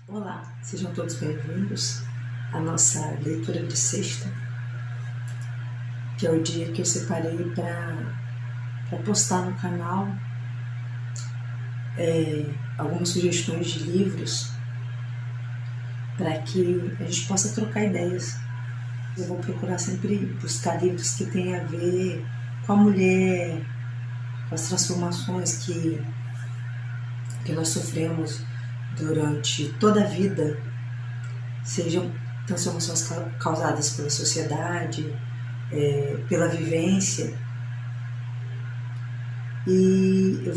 Olá, sejam todos bem-vindos à nossa leitura de sexta, que é o dia que eu separei para postar no canal algumas sugestões de livros para que a gente possa trocar ideias. Eu vou procurar sempre buscar livros que tenham a ver com a mulher, com as transformações que nós sofremos durante toda a vida, sejam transformações causadas pela sociedade, pela vivência. E eu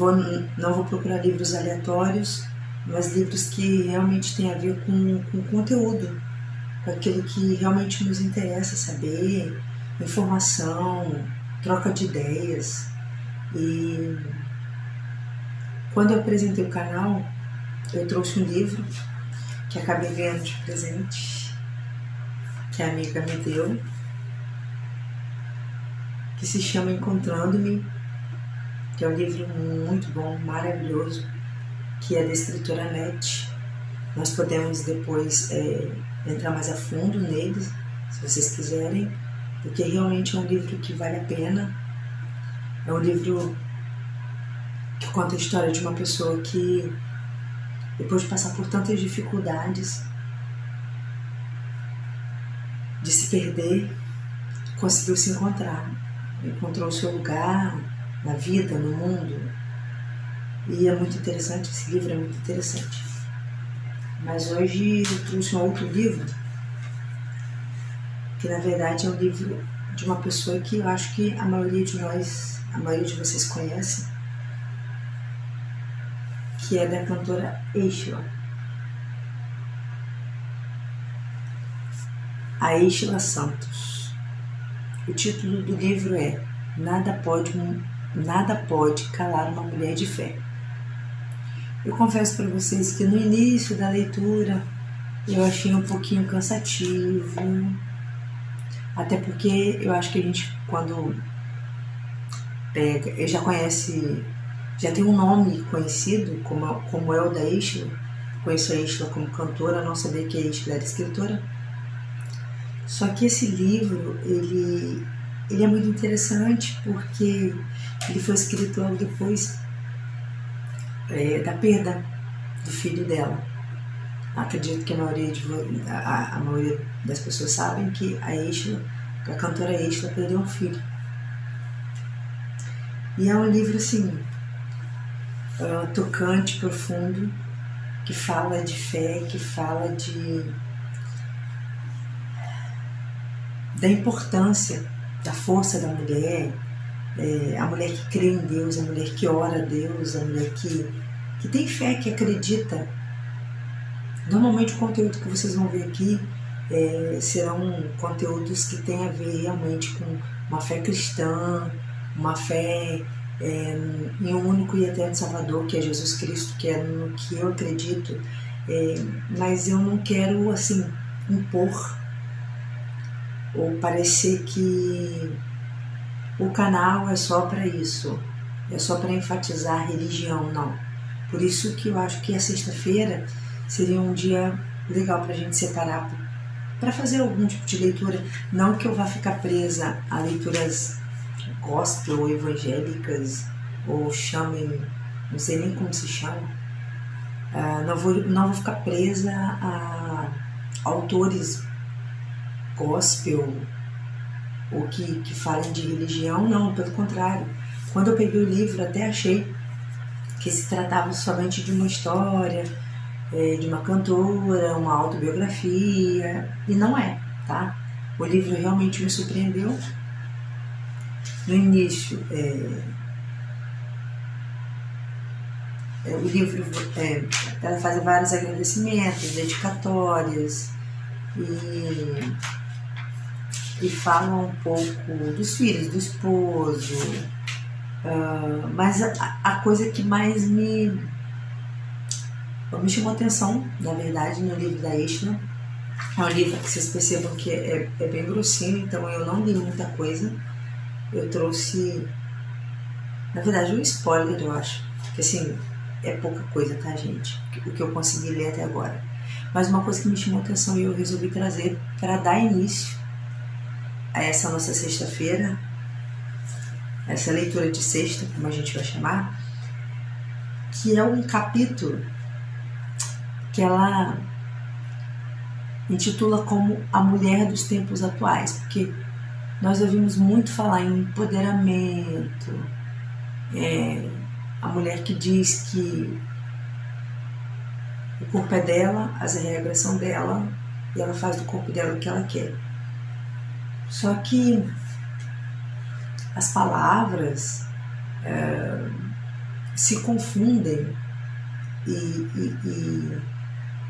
não vou procurar livros aleatórios, mas livros que realmente têm a ver com o conteúdo, com aquilo que realmente nos interessa saber, informação, troca de ideias. E quando eu apresentei o canal, eu trouxe um livro que acabei ganhando de presente, que a amiga me deu, que se chama Encontrando-me, que é um livro muito bom, maravilhoso, que é da escritora Anete. Nós podemos depois entrar mais a fundo nele, se vocês quiserem, porque realmente é um livro que vale a pena. É um livro que conta a história de uma pessoa que, depois de passar por tantas dificuldades, de se perder, conseguiu se encontrar, encontrou o seu lugar na vida, no mundo. E é muito interessante, esse livro é muito interessante. Mas hoje eu trouxe um outro livro, que na verdade é um livro de uma pessoa que eu acho que a maioria de vocês conhecem, que é da cantora Êxila. A Êxila Santos. O título do livro é Nada pode calar uma mulher de fé. Eu confesso para vocês que no início da leitura eu achei um pouquinho cansativo, até porque eu acho que a gente, quando pega, já conhece, já tem um nome conhecido, como é o da Êxila. Conheço a Êxila como cantora, não sabia que a Êxila era escritora. Só que esse livro, ele é muito interessante porque ele foi escrito logo depois da perda do filho dela. Acredito que a maioria das pessoas sabem que a cantora Êxila perdeu um filho. E é um livro assim, tocante, profundo, que fala de fé, que fala da importância, da força da mulher, a mulher que crê em Deus, a mulher que ora a Deus, a mulher que tem fé, que acredita. Normalmente o conteúdo que vocês vão ver aqui serão conteúdos que têm a ver realmente com uma fé cristã, uma fé em um único e eterno Salvador, que é Jesus Cristo, que é no que eu acredito, mas eu não quero assim impor ou parecer que o canal é só para isso, é só para enfatizar a religião, não. Por isso que eu acho que a sexta-feira seria um dia legal para a gente separar para fazer algum tipo de leitura. Não que eu vá ficar presa a leituras gospel ou evangélicas, ou chamem, não sei nem como se chama. Não vou ficar presa a autores gospel ou que falem de religião, não, pelo contrário. Quando eu peguei o livro, até achei que se tratava somente de uma história, de uma cantora, uma autobiografia, e não é, tá? O livro realmente me surpreendeu. No início, o livro, ela faz vários agradecimentos, dedicatórias, e fala um pouco dos filhos, do esposo, Mas a coisa que mais me chamou atenção, na verdade, no livro da Ishna, é um livro que vocês percebam que é bem grossinho, então eu não li muita coisa. Eu trouxe, na verdade, um spoiler, eu acho, que assim, é pouca coisa, tá, gente? O que eu consegui ler até agora. Mas uma coisa que me chamou atenção e eu resolvi trazer para dar início a essa nossa sexta-feira, essa leitura de sexta, como a gente vai chamar, que é um capítulo que ela intitula como A Mulher dos Tempos Atuais, porque nós ouvimos muito falar em empoderamento, a mulher que diz que o corpo é dela, as regras são dela e ela faz do corpo dela o que ela quer. Só que as palavras se confundem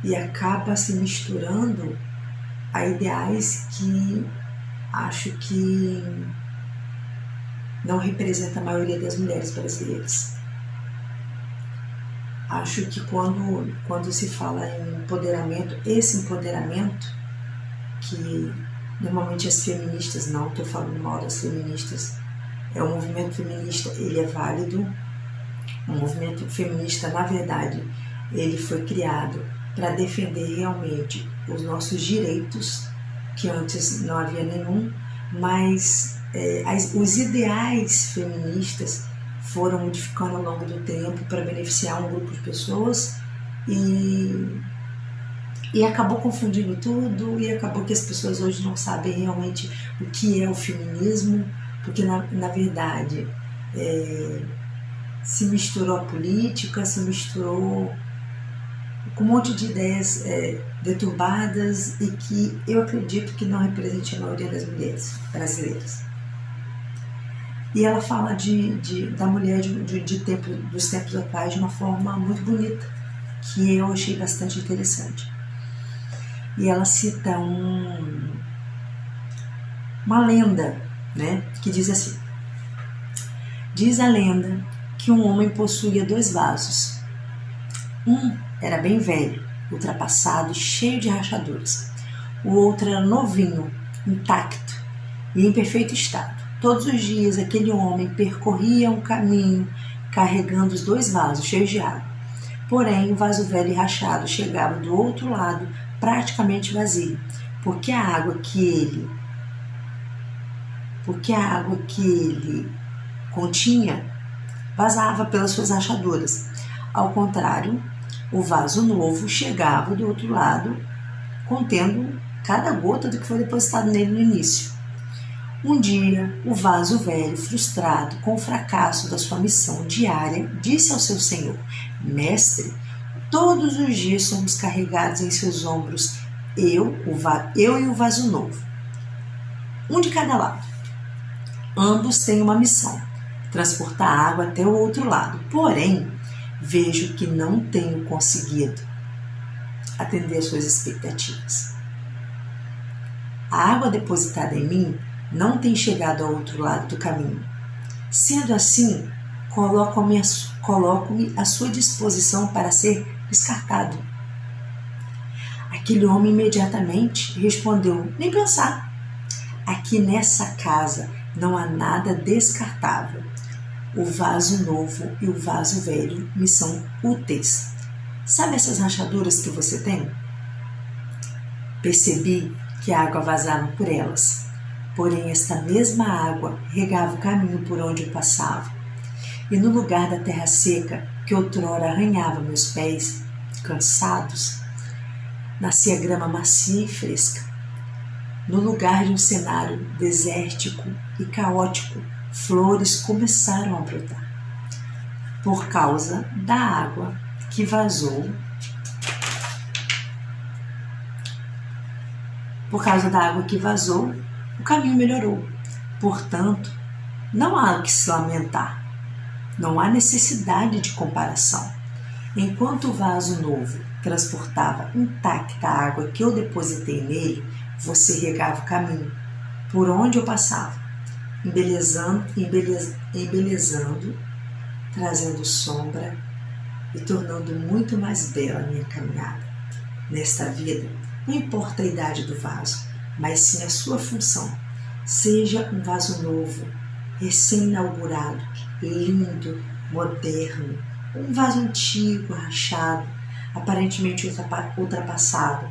e acaba se misturando a ideais que acho que não representa a maioria das mulheres brasileiras. Acho que quando se fala em empoderamento, esse empoderamento que normalmente as feministas, não estou falando mal das feministas, o movimento feminista, ele é válido. O movimento feminista, na verdade, ele foi criado para defender realmente os nossos direitos, que antes não havia nenhum, mas os ideais feministas foram modificando ao longo do tempo para beneficiar um grupo de pessoas e acabou confundindo tudo e acabou que as pessoas hoje não sabem realmente o que é o feminismo, porque na verdade se misturou a política, se misturou com um monte de ideias deturbadas e que eu acredito que não representam a maioria das mulheres brasileiras. E ela fala da mulher dos tempos atuais de uma forma muito bonita, que eu achei bastante interessante. E ela cita uma lenda, né, que diz assim: diz a lenda que um homem possuía 2 vasos. Um era bem velho, ultrapassado e cheio de rachaduras. O outro era novinho, intacto e em perfeito estado. Todos os dias aquele homem percorria um caminho carregando os 2 vasos cheios de água. Porém, o vaso velho e rachado chegava do outro lado praticamente vazio, porque a água que ele continha vazava pelas suas rachaduras. Ao contrário, o vaso novo chegava do outro lado, contendo cada gota do que foi depositado nele no início. Um dia, o vaso velho, frustrado com o fracasso da sua missão diária, disse ao seu senhor: Mestre, todos os dias somos carregados em seus ombros, eu e o vaso novo, um de cada lado. Ambos têm uma missão: transportar a água até o outro lado. Porém, vejo que não tenho conseguido atender às suas expectativas. A água depositada em mim não tem chegado ao outro lado do caminho. Sendo assim, coloco-me à sua disposição para ser descartado. Aquele homem imediatamente respondeu: nem pensar. Aqui nessa casa não há nada descartável. O vaso novo e o vaso velho me são úteis. Sabe essas rachaduras que você tem? Percebi que a água vazava por elas. Porém, esta mesma água regava o caminho por onde eu passava. E no lugar da terra seca, que outrora arranhava meus pés, cansados, nascia grama macia e fresca. No lugar de um cenário desértico e caótico, flores começaram a brotar. Por causa da água que vazou, o caminho melhorou. Portanto, não há o que se lamentar. Não há necessidade de comparação. Enquanto o vaso novo transportava intacta a água que eu depositei nele, você regava o caminho por onde eu passava. embelezando, trazendo sombra e tornando muito mais bela a minha caminhada. Nesta vida, não importa a idade do vaso, mas sim a sua função. Seja um vaso novo, recém-inaugurado, lindo, moderno, um vaso antigo, rachado, aparentemente ultrapassado.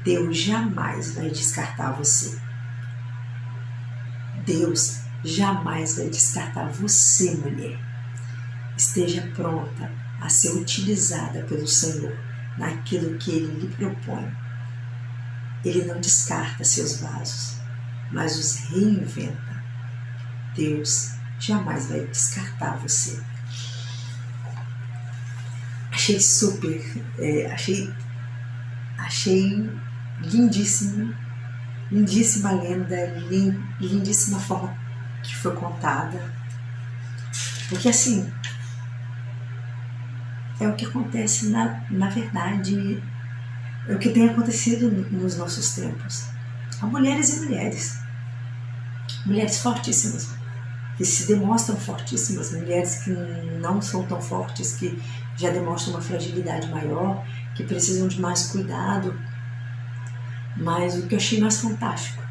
Deus jamais vai descartar você. Deus jamais vai descartar você, mulher. Esteja pronta a ser utilizada pelo Senhor naquilo que Ele lhe propõe. Ele não descarta seus vasos, mas os reinventa. Deus jamais vai descartar você. Achei lindíssima lenda, lindíssima forma que foi contada, porque assim, é o que acontece na verdade, é o que tem acontecido nos nossos tempos. Há mulheres e mulheres fortíssimas, que se demonstram fortíssimas, mulheres que não são tão fortes, que já demonstram uma fragilidade maior, que precisam de mais cuidado. Mas o que eu achei mais fantástico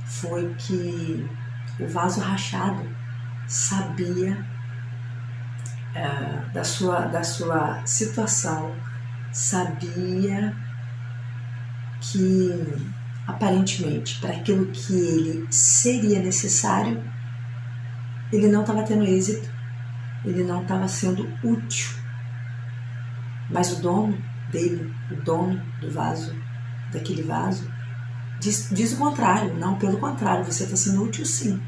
foi que o vaso rachado sabia da sua situação, sabia que aparentemente para aquilo que ele seria necessário, ele não estava tendo êxito, ele não estava sendo útil. Mas o dono dele, o dono do vaso, daquele vaso, diz o contrário. Não, pelo contrário, você está sendo útil sim,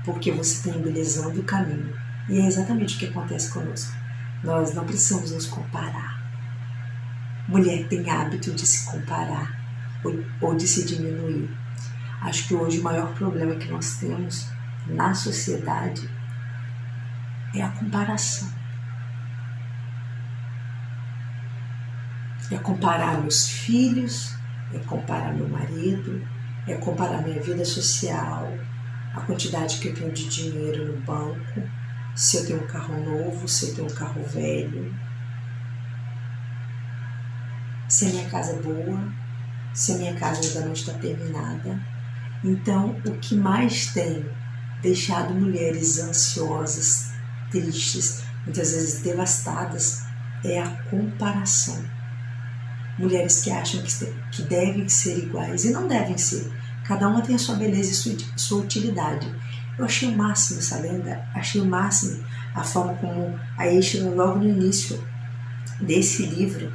porque você está embelezando o caminho. E é exatamente o que acontece conosco. Nós não precisamos nos comparar. Mulher tem hábito de se comparar ou de se diminuir. Acho que hoje o maior problema que nós temos na sociedade é a comparação. É comparar meus filhos, é comparar meu marido, é comparar minha vida social, a quantidade que eu tenho de dinheiro no banco, se eu tenho um carro novo, se eu tenho um carro velho, se a minha casa é boa, se a minha casa ainda não está terminada. Então, o que mais tem deixado mulheres ansiosas, tristes, muitas vezes devastadas, é a comparação. Mulheres que acham que devem ser iguais e não devem ser. Cada uma tem a sua beleza e sua utilidade. Eu achei o máximo essa lenda, achei o máximo a forma como a Eixa, logo no início desse livro,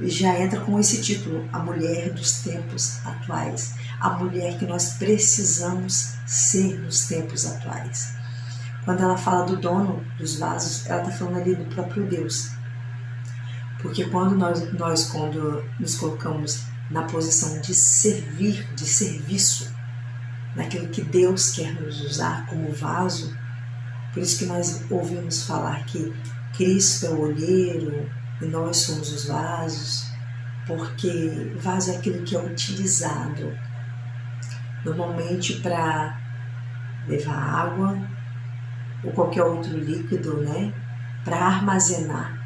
já entra com esse título: A Mulher dos Tempos Atuais. A mulher que nós precisamos ser nos tempos atuais. Quando ela fala do dono dos vasos, ela está falando ali do próprio Deus. Porque quando nós quando nos colocamos na posição de servir, de serviço, naquilo que Deus quer nos usar como vaso, por isso que nós ouvimos falar que Cristo é o olheiro e nós somos os vasos, porque vaso é aquilo que é utilizado normalmente para levar água ou qualquer outro líquido, né? Para armazenar.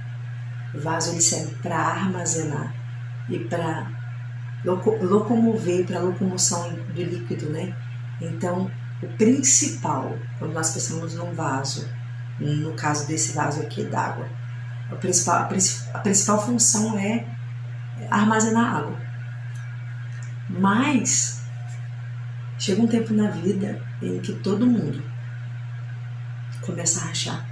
O vaso ele serve para armazenar e para locomover, para locomoção do líquido, né? Então, o principal, quando nós pensamos num vaso, no caso desse vaso aqui d'água, a principal função é armazenar água. Mas chega um tempo na vida em que todo mundo começa a rachar.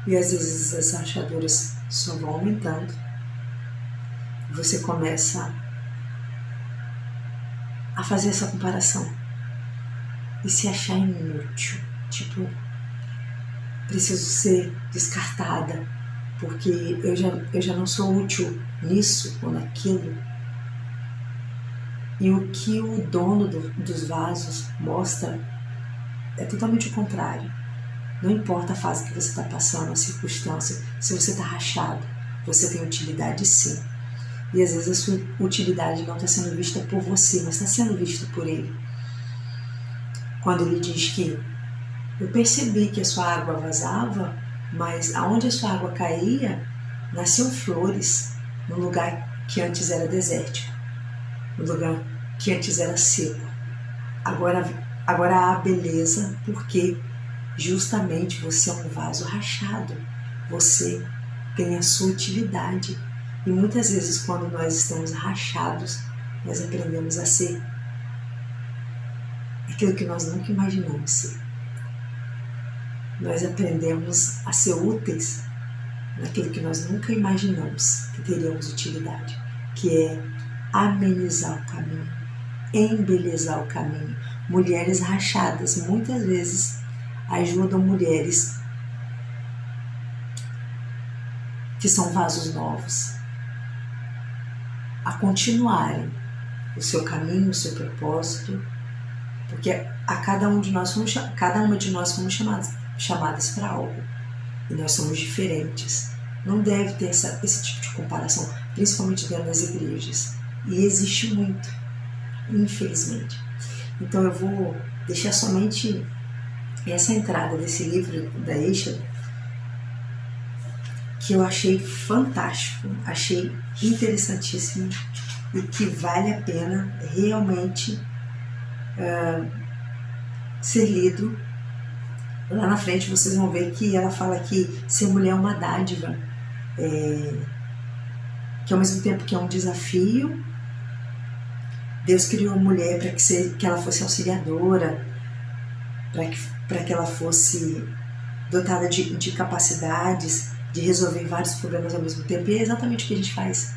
E às vezes as rachaduras só vão aumentando. Você começa a fazer essa comparação e se achar inútil. Tipo, preciso ser descartada porque eu já não sou útil nisso ou naquilo. E o que o dono dos vasos mostra é totalmente o contrário. Não importa a fase que você está passando, a circunstância, se você está rachado, você tem utilidade sim. E às vezes a sua utilidade não está sendo vista por você, mas está sendo vista por ele. quando ele diz que eu percebi que a sua água vazava, mas aonde a sua água caía, nasciam flores, no lugar que antes era desértico, no lugar que antes era seco. Agora há beleza, porque justamente você é um vaso rachado, você tem a sua utilidade. E muitas vezes, quando nós estamos rachados, nós aprendemos a ser aquilo que nós nunca imaginamos ser. Nós aprendemos a ser úteis naquilo que nós nunca imaginamos que teríamos utilidade, que é amenizar o caminho, embelezar o caminho. Mulheres rachadas muitas vezes ajudam mulheres que são vasos novos a continuarem o seu caminho, o seu propósito, porque a cada uma de nós fomos chamadas para algo e nós somos diferentes. Não deve ter esse tipo de comparação, principalmente dentro das igrejas, e existe muito, infelizmente. Então eu vou deixar somente essa entrada desse livro da Eixa, que eu achei fantástico, achei interessantíssimo e que vale a pena realmente ser lido. Lá na frente vocês vão ver que ela fala que ser mulher é uma dádiva, que ao mesmo tempo que é um desafio, Deus criou a mulher para que ela fosse auxiliadora, para que ela fosse dotada de capacidades, de resolver vários problemas ao mesmo tempo. E é exatamente o que a gente faz.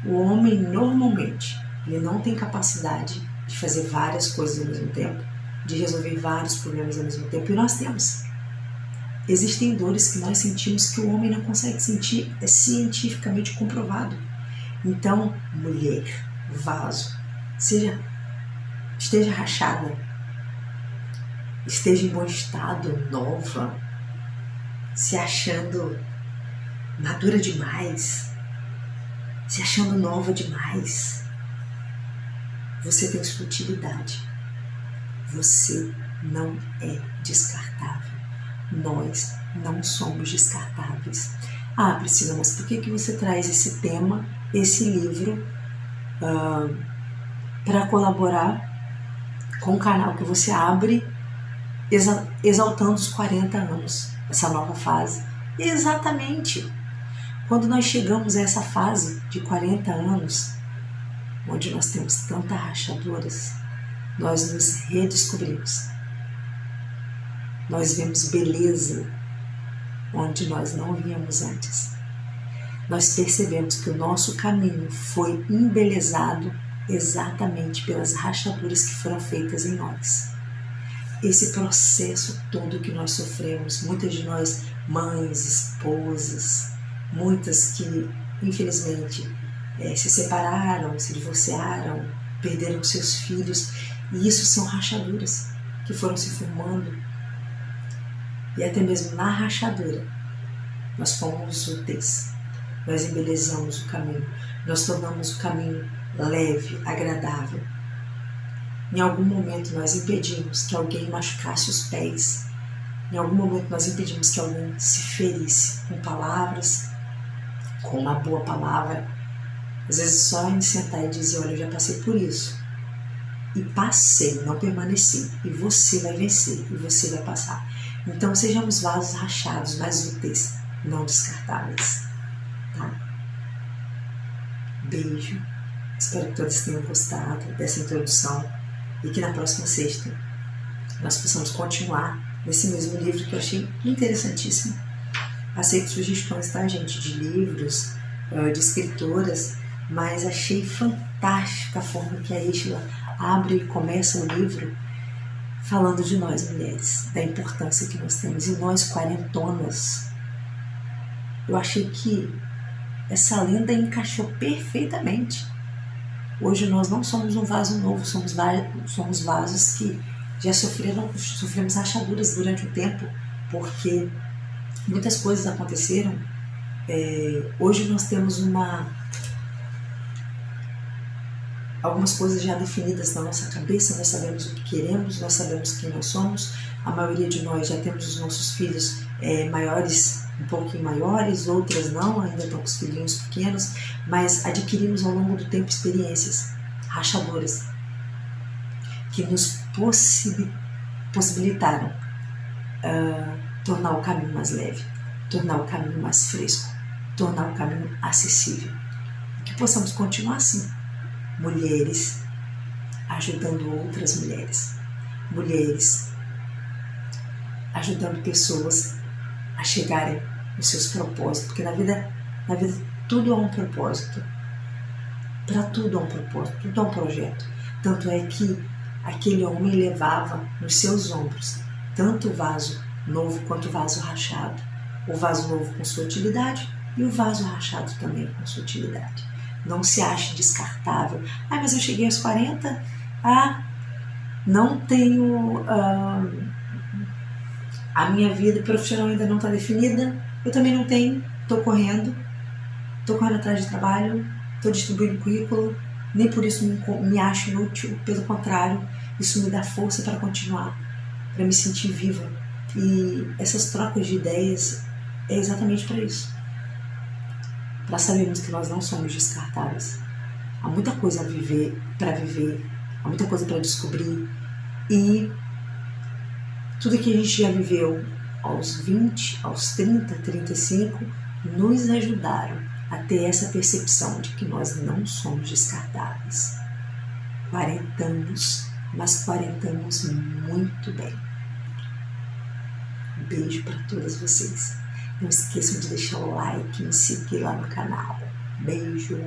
O homem, normalmente, ele não tem capacidade de fazer várias coisas ao mesmo tempo, de resolver vários problemas ao mesmo tempo. E nós temos. Existem dores que nós sentimos que o homem não consegue sentir, é cientificamente comprovado. Então, mulher, vaso, esteja rachada, esteja em bom estado, nova, se achando madura demais, se achando nova demais. Você tem sua utilidade. Você não é descartável. Nós não somos descartáveis. Ah, Priscila, mas por que você traz esse tema, esse livro, para colaborar com o canal que você abre, exaltando os 40 anos, essa nova fase? Exatamente! Quando nós chegamos a essa fase de 40 anos, onde nós temos tantas rachaduras, nós nos redescobrimos. Nós vemos beleza onde nós não víamos antes. Nós percebemos que o nosso caminho foi embelezado exatamente pelas rachaduras que foram feitas em nós. Esse processo todo que nós sofremos, muitas de nós mães, esposas, muitas que infelizmente se separaram, se divorciaram, perderam seus filhos, e isso são rachaduras que foram se formando. E até mesmo na rachadura nós fomos úteis, nós embelezamos o caminho, nós tornamos o caminho leve, agradável. Em algum momento nós impedimos que alguém machucasse os pés, em algum momento nós impedimos que alguém se ferisse com palavras, com uma boa palavra. Às vezes só em sentar e dizer, olha, eu já passei por isso, e passei, não permaneci, e você vai vencer, e você vai passar. Então sejamos vasos rachados, mas úteis, não descartáveis, tá? Beijo, espero que todos tenham gostado dessa introdução e que na próxima sexta nós possamos continuar nesse mesmo livro que eu achei interessantíssimo. Aceito sugestões, tá, gente, de livros, de escritoras, mas achei fantástica a forma que a Eixa abre e começa o livro falando de nós mulheres, da importância que nós temos, e nós quarentonas. Eu achei que essa lenda encaixou perfeitamente. Hoje nós não somos um vaso novo, somos vasos que já sofremos rachaduras durante o tempo, porque muitas coisas aconteceram. Hoje nós temos algumas coisas já definidas na nossa cabeça, nós sabemos o que queremos, nós sabemos quem nós somos. A maioria de nós já temos os nossos filhos maiores, um pouquinho maiores, outras não, ainda estão com os filhinhos pequenos, mas adquirimos ao longo do tempo experiências rachadoras que nos possibilitaram tornar o caminho mais leve, tornar o caminho mais fresco, tornar o caminho acessível. Que possamos continuar assim, mulheres ajudando outras mulheres, mulheres ajudando pessoas a chegarem nos seus propósitos, porque na vida tudo há um propósito, para tudo há um propósito, tudo há um projeto. Tanto é que aquele homem levava nos seus ombros tanto o vaso novo quanto o vaso rachado, o vaso novo com sua utilidade e o vaso rachado também com sua utilidade. Não se ache descartável. Mas eu cheguei aos 40, não tenho... a minha vida profissional ainda não está definida, eu também não tenho, estou correndo atrás de trabalho, estou distribuindo currículo, nem por isso me acho inútil, pelo contrário, isso me dá força para continuar, para me sentir viva. E essas trocas de ideias é exatamente para isso, para sabermos que nós não somos descartáveis. Há muita coisa para viver, há muita coisa para descobrir, e tudo que a gente já viveu aos 20, aos 30, 35, nos ajudaram a ter essa percepção de que nós não somos descartáveis. Quarentamos, mas quarentamos muito bem. Um beijo para todas vocês. Não esqueçam de deixar o like e me seguir lá no canal. Beijo!